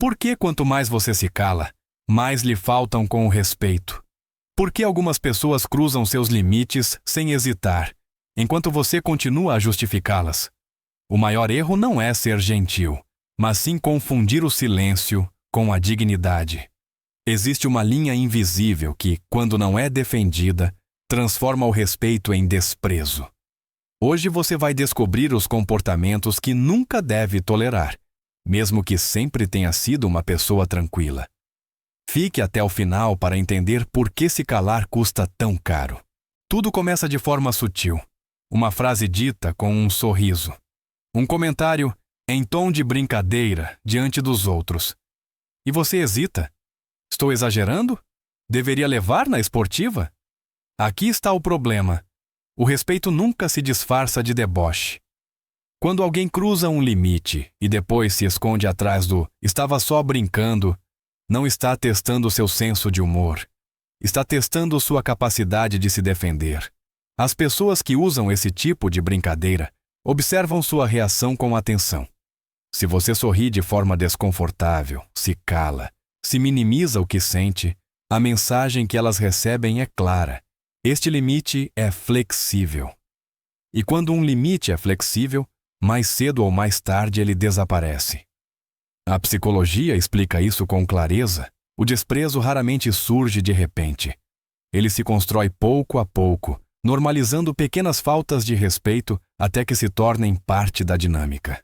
Por que quanto mais você se cala, mais lhe faltam com o respeito? Por que algumas pessoas cruzam seus limites sem hesitar, enquanto você continua a justificá-las? O maior erro não é ser gentil, mas sim confundir o silêncio com a dignidade. Existe uma linha invisível que, quando não é defendida, transforma o respeito em desprezo. Hoje você vai descobrir os comportamentos que nunca deve tolerar, mesmo que sempre tenha sido uma pessoa tranquila. Fique até o final para entender por que se calar custa tão caro. Tudo começa de forma sutil. Uma frase dita com um sorriso. Um comentário em tom de brincadeira diante dos outros. E você hesita? Estou exagerando? Deveria levar na esportiva? Aqui está o problema. O respeito nunca se disfarça de deboche. Quando alguém cruza um limite e depois se esconde atrás do "estava só brincando", não está testando seu senso de humor. Está testando sua capacidade de se defender. As pessoas que usam esse tipo de brincadeira observam sua reação com atenção. Se você sorri de forma desconfortável, se cala, se minimiza o que sente, a mensagem que elas recebem é clara. Este limite é flexível. E quando um limite é flexível, mais cedo ou mais tarde ele desaparece. A psicologia explica isso com clareza. O desprezo raramente surge de repente. Ele se constrói pouco a pouco, normalizando pequenas faltas de respeito até que se tornem parte da dinâmica.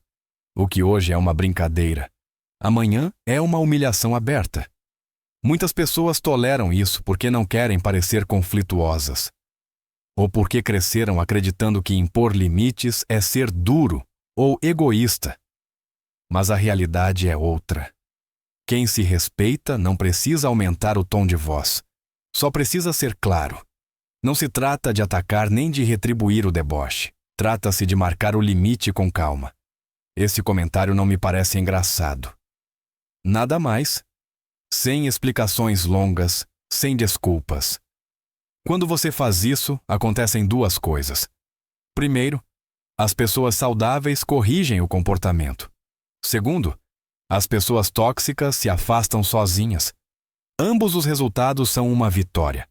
O que hoje é uma brincadeira, amanhã é uma humilhação aberta. Muitas pessoas toleram isso porque não querem parecer conflituosas. Ou porque cresceram acreditando que impor limites é ser duro ou egoísta. Mas a realidade é outra. Quem se respeita não precisa aumentar o tom de voz. Só precisa ser claro. Não se trata de atacar nem de retribuir o deboche. Trata-se de marcar o limite com calma. Esse comentário não me parece engraçado. Nada mais. Sem explicações longas, sem desculpas. Quando você faz isso, acontecem duas coisas. Primeiro, as pessoas saudáveis corrigem o comportamento. Segundo, as pessoas tóxicas se afastam sozinhas. Ambos os resultados são uma vitória.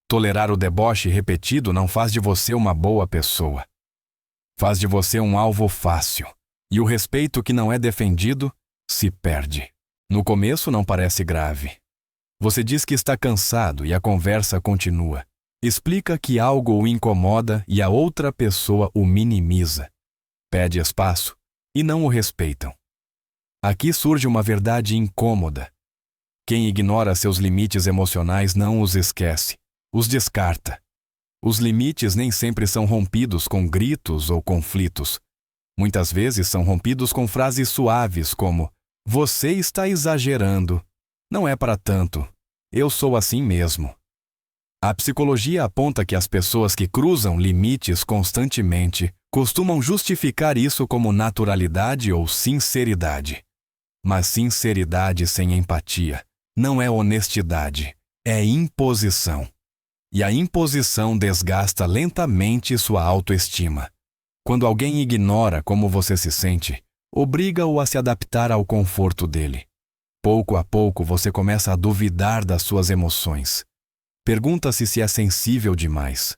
Tolerar o deboche repetido não faz de você uma boa pessoa. Faz de você um alvo fácil. E o respeito que não é defendido se perde. No começo não parece grave. Você diz que está cansado e a conversa continua. Explica que algo o incomoda e a outra pessoa o minimiza. Pede espaço e não o respeitam. Aqui surge uma verdade incômoda. Quem ignora seus limites emocionais não os esquece, os descarta. Os limites nem sempre são rompidos com gritos ou conflitos. Muitas vezes são rompidos com frases suaves como: "Você está exagerando. Não é para tanto. Eu sou assim mesmo." A psicologia aponta que as pessoas que cruzam limites constantemente costumam justificar isso como naturalidade ou sinceridade. Mas sinceridade sem empatia não é honestidade, é imposição. E a imposição desgasta lentamente sua autoestima. Quando alguém ignora como você se sente, obriga-o a se adaptar ao conforto dele. Pouco a pouco você começa a duvidar das suas emoções. Pergunta-se se é sensível demais.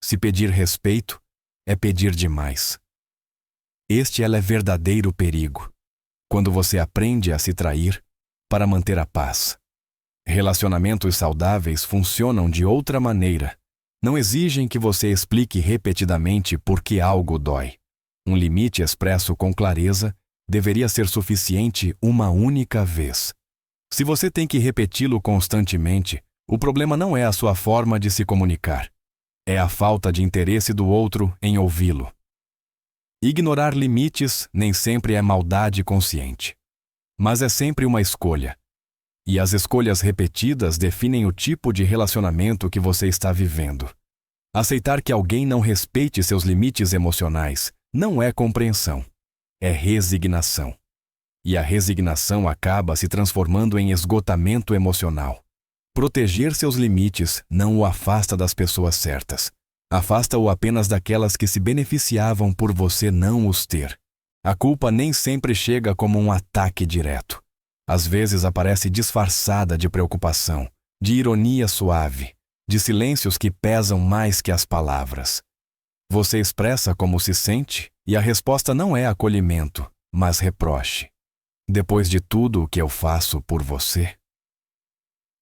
Se pedir respeito é pedir demais. Este é verdadeiro perigo. Quando você aprende a se trair para manter a paz. Relacionamentos saudáveis funcionam de outra maneira. Não exigem que você explique repetidamente por que algo dói. Um limite expresso com clareza deveria ser suficiente uma única vez. Se você tem que repeti-lo constantemente, o problema não é a sua forma de se comunicar. É a falta de interesse do outro em ouvi-lo. Ignorar limites nem sempre é maldade consciente. Mas é sempre uma escolha. E as escolhas repetidas definem o tipo de relacionamento que você está vivendo. Aceitar que alguém não respeite seus limites emocionais não é compreensão, é resignação. E a resignação acaba se transformando em esgotamento emocional. Proteger seus limites não o afasta das pessoas certas. Afasta-o apenas daquelas que se beneficiavam por você não os ter. A culpa nem sempre chega como um ataque direto. Às vezes aparece disfarçada de preocupação, de ironia suave, de silêncios que pesam mais que as palavras. Você expressa como se sente e a resposta não é acolhimento, mas reproche. Depois de tudo o que eu faço por você?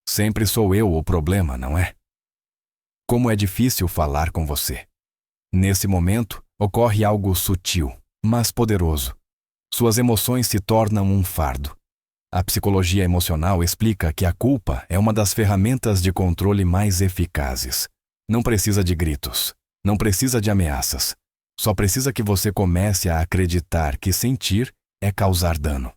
Sempre sou eu o problema, não é? Como é difícil falar com você. Nesse momento, ocorre algo sutil, mas poderoso. Suas emoções se tornam um fardo. A psicologia emocional explica que a culpa é uma das ferramentas de controle mais eficazes. Não precisa de gritos, não precisa de ameaças. Só precisa que você comece a acreditar que sentir é causar dano.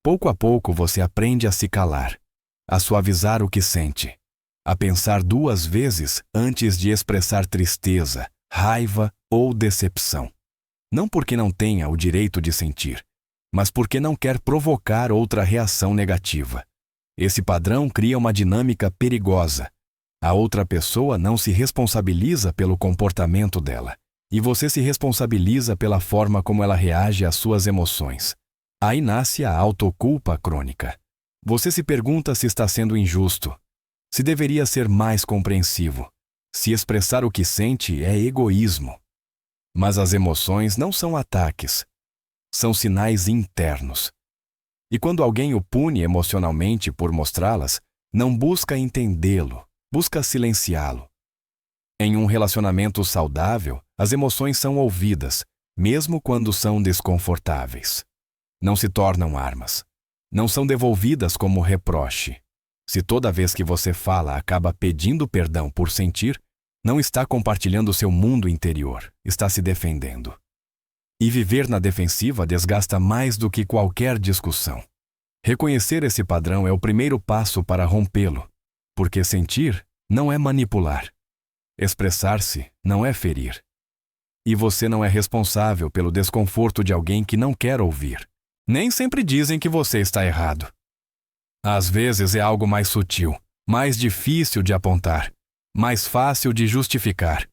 Pouco a pouco você aprende a se calar, a suavizar o que sente, a pensar 2 vezes antes de expressar tristeza, raiva ou decepção. Não porque não tenha o direito de sentir, mas porque não quer provocar outra reação negativa. Esse padrão cria uma dinâmica perigosa. A outra pessoa não se responsabiliza pelo comportamento dela, e você se responsabiliza pela forma como ela reage às suas emoções. Aí nasce a autoculpa crônica. Você se pergunta se está sendo injusto, se deveria ser mais compreensivo, se expressar o que sente é egoísmo. Mas as emoções não são ataques, são sinais internos. E quando alguém o pune emocionalmente por mostrá-las, não busca entendê-lo, busca silenciá-lo. Em um relacionamento saudável, as emoções são ouvidas, mesmo quando são desconfortáveis. Não se tornam armas. Não são devolvidas como reproche. Se toda vez que você fala acaba pedindo perdão por sentir, não está compartilhando seu mundo interior, está se defendendo. E viver na defensiva desgasta mais do que qualquer discussão. Reconhecer esse padrão é o primeiro passo para rompê-lo, porque sentir não é manipular. Expressar-se não é ferir. E você não é responsável pelo desconforto de alguém que não quer ouvir. Nem sempre dizem que você está errado. Às vezes é algo mais sutil, mais difícil de apontar, mais fácil de justificar.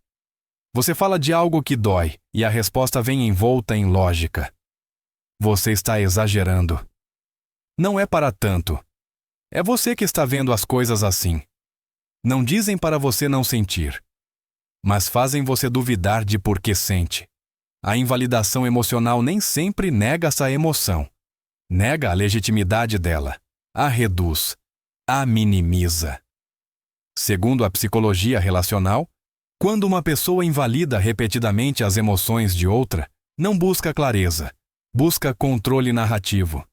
Você fala de algo que dói e a resposta vem envolta em lógica. Você está exagerando. Não é para tanto. É você que está vendo as coisas assim. Não dizem para você não sentir, mas fazem você duvidar de por que sente. A invalidação emocional nem sempre nega essa emoção. Nega a legitimidade dela, a reduz, a minimiza. Segundo a psicologia relacional, quando uma pessoa invalida repetidamente as emoções de outra, não busca clareza, busca controle narrativo.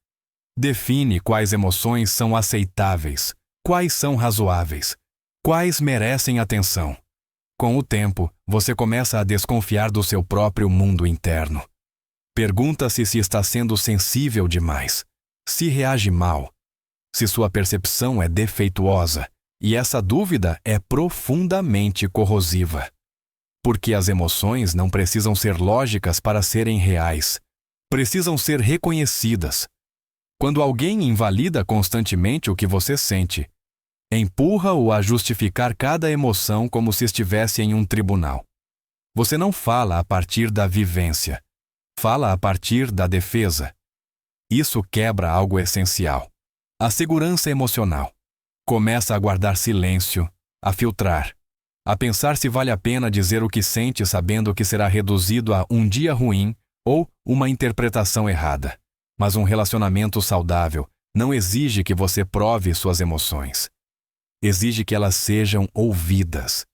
Define quais emoções são aceitáveis, quais são razoáveis, quais merecem atenção. Com o tempo, você começa a desconfiar do seu próprio mundo interno. Pergunta-se se está sendo sensível demais, se reage mal, se sua percepção é defeituosa, e essa dúvida é profundamente corrosiva. Porque as emoções não precisam ser lógicas para serem reais, precisam ser reconhecidas. Quando alguém invalida constantemente o que você sente, empurra-o a justificar cada emoção como se estivesse em um tribunal. Você não fala a partir da vivência, fala a partir da defesa. Isso quebra algo essencial: a segurança emocional. Começa a guardar silêncio, a filtrar, a pensar se vale a pena dizer o que sente sabendo que será reduzido a um dia ruim ou uma interpretação errada. Mas um relacionamento saudável não exige que você prove suas emoções. Exige que elas sejam ouvidas.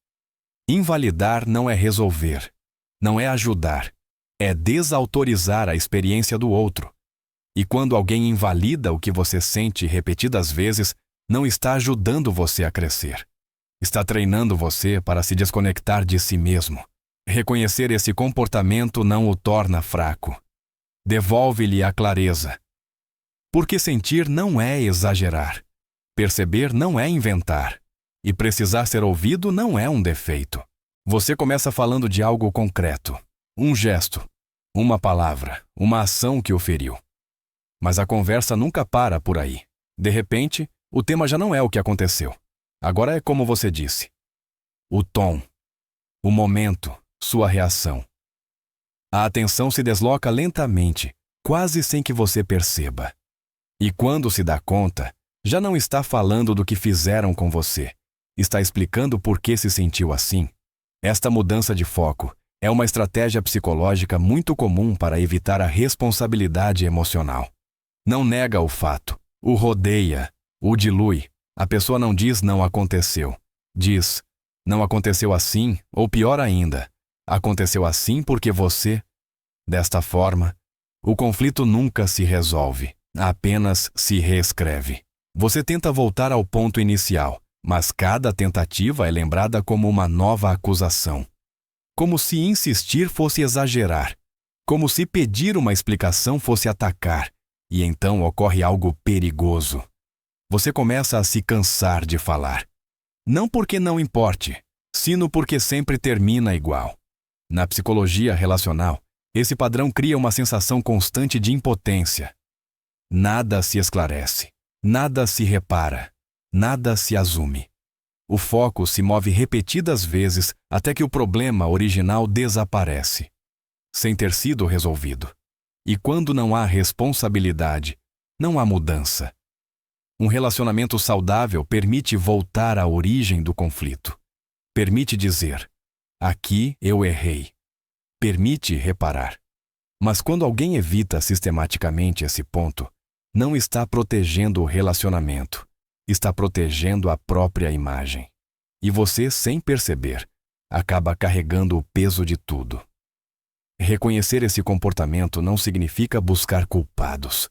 Invalidar não é resolver, não é ajudar, é desautorizar a experiência do outro. E quando alguém invalida o que você sente repetidas vezes, não está ajudando você a crescer. Está treinando você para se desconectar de si mesmo. Reconhecer esse comportamento não o torna fraco. Devolve-lhe a clareza. Porque sentir não é exagerar. Perceber não é inventar. E precisar ser ouvido não é um defeito. Você começa falando de algo concreto. Um gesto, uma palavra, uma ação que o feriu. Mas a conversa nunca para por aí. De repente, o tema já não é o que aconteceu. Agora é como você disse. O tom, o momento, sua reação. A atenção se desloca lentamente, quase sem que você perceba. E quando se dá conta, já não está falando do que fizeram com você. Está explicando por que se sentiu assim. Esta mudança de foco é uma estratégia psicológica muito comum para evitar a responsabilidade emocional. Não nega o fato, o rodeia, o dilui. A pessoa não diz não aconteceu. Diz, não aconteceu assim, ou pior ainda, aconteceu assim porque você... Desta forma, o conflito nunca se resolve, apenas se reescreve. Você tenta voltar ao ponto inicial, mas cada tentativa é lembrada como uma nova acusação. Como se insistir fosse exagerar, como se pedir uma explicação fosse atacar, e então ocorre algo perigoso. Você começa a se cansar de falar. Não porque não importe, sino porque sempre termina igual. Na psicologia relacional, esse padrão cria uma sensação constante de impotência. Nada se esclarece, nada se repara, nada se assume. O foco se move repetidas vezes até que o problema original desaparece, sem ter sido resolvido. E quando não há responsabilidade, não há mudança. Um relacionamento saudável permite voltar à origem do conflito. Permite dizer, aqui eu errei. Permite reparar. Mas quando alguém evita sistematicamente esse ponto, não está protegendo o relacionamento. Está protegendo a própria imagem. E você, sem perceber, acaba carregando o peso de tudo. Reconhecer esse comportamento não significa buscar culpados.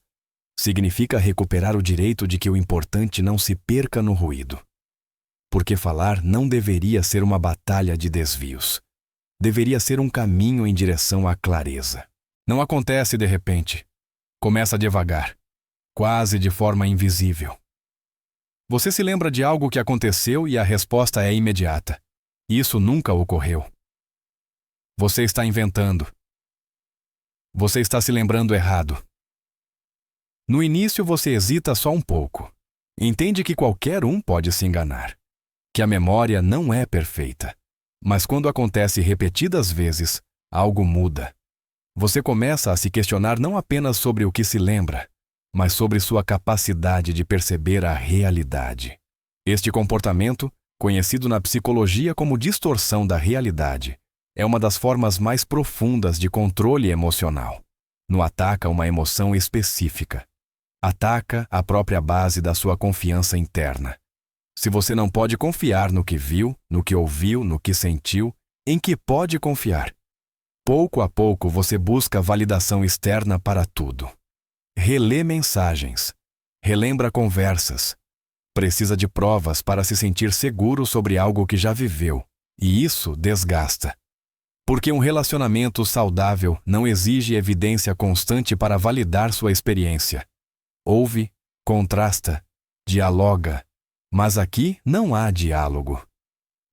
Significa recuperar o direito de que o importante não se perca no ruído. Porque falar não deveria ser uma batalha de desvios. Deveria ser um caminho em direção à clareza. Não acontece de repente. Começa devagar, quase de forma invisível. Você se lembra de algo que aconteceu e a resposta é imediata. Isso nunca ocorreu. Você está inventando. Você está se lembrando errado. No início você hesita só um pouco. Entende que qualquer um pode se enganar. Que a memória não é perfeita. Mas quando acontece repetidas vezes, algo muda. Você começa a se questionar não apenas sobre o que se lembra, mas sobre sua capacidade de perceber a realidade. Este comportamento, conhecido na psicologia como distorção da realidade, é uma das formas mais profundas de controle emocional. No ataca uma emoção específica. Ataca a própria base da sua confiança interna. Se você não pode confiar no que viu, no que ouviu, no que sentiu, em que pode confiar? Pouco a pouco você busca validação externa para tudo. Relê mensagens. Relembra conversas. Precisa de provas para se sentir seguro sobre algo que já viveu. E isso desgasta. Porque um relacionamento saudável não exige evidência constante para validar sua experiência. Ouve, contrasta, dialoga. Mas aqui não há diálogo.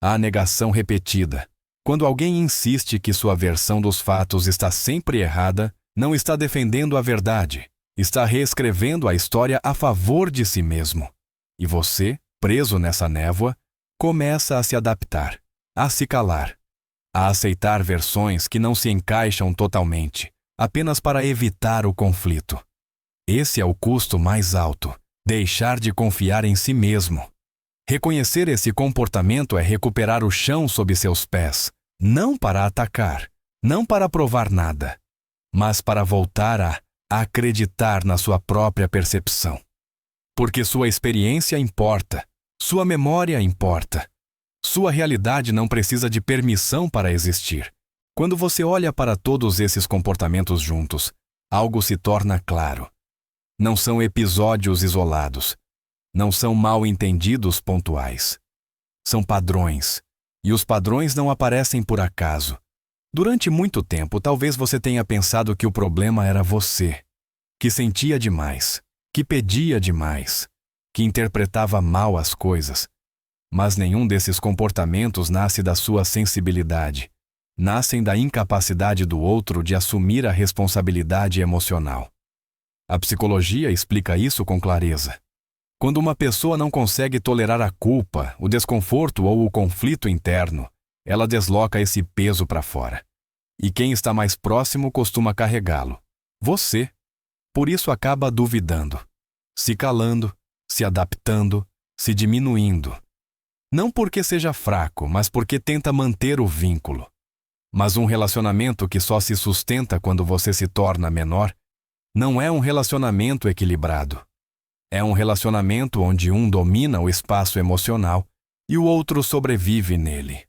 Há negação repetida. Quando alguém insiste que sua versão dos fatos está sempre errada, não está defendendo a verdade. Está reescrevendo a história a favor de si mesmo. E você, preso nessa névoa, começa a se adaptar, a se calar, a aceitar versões que não se encaixam totalmente, apenas para evitar o conflito. Esse é o custo mais alto, deixar de confiar em si mesmo. Reconhecer esse comportamento é recuperar o chão sob seus pés, não para atacar, não para provar nada, mas para voltar a acreditar na sua própria percepção. Porque sua experiência importa, sua memória importa. Sua realidade não precisa de permissão para existir. Quando você olha para todos esses comportamentos juntos, algo se torna claro. Não são episódios isolados. Não são mal-entendidos pontuais. São padrões. E os padrões não aparecem por acaso. Durante muito tempo, talvez você tenha pensado que o problema era você, que sentia demais, que pedia demais, que interpretava mal as coisas. Mas nenhum desses comportamentos nasce da sua sensibilidade. Nascem da incapacidade do outro de assumir a responsabilidade emocional. A psicologia explica isso com clareza. Quando uma pessoa não consegue tolerar a culpa, o desconforto ou o conflito interno, ela desloca esse peso para fora. E quem está mais próximo costuma carregá-lo. Você. Por isso acaba duvidando. se calando, se adaptando, se diminuindo. Não porque seja fraco, mas porque tenta manter o vínculo. Mas um relacionamento que só se sustenta quando você se torna menor não é um relacionamento equilibrado. É um relacionamento onde um domina o espaço emocional e o outro sobrevive nele.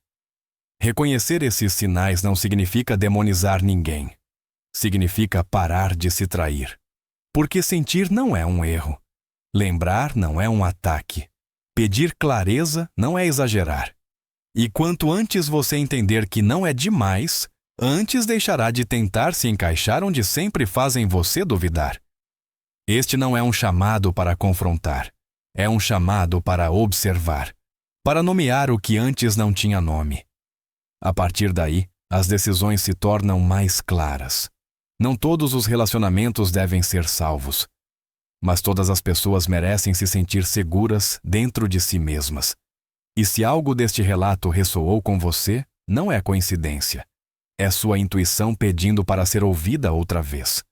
Reconhecer esses sinais não significa demonizar ninguém. Significa parar de se trair. Porque sentir não é um erro. Lembrar não é um ataque. Pedir clareza não é exagerar. E quanto antes você entender que não é demais, antes deixará de tentar se encaixar onde sempre fazem você duvidar. Este não é um chamado para confrontar. É um chamado para observar, para nomear o que antes não tinha nome. A partir daí, as decisões se tornam mais claras. Não todos os relacionamentos devem ser salvos, mas todas as pessoas merecem se sentir seguras dentro de si mesmas. E se algo deste relato ressoou com você, não é coincidência. É sua intuição pedindo para ser ouvida outra vez.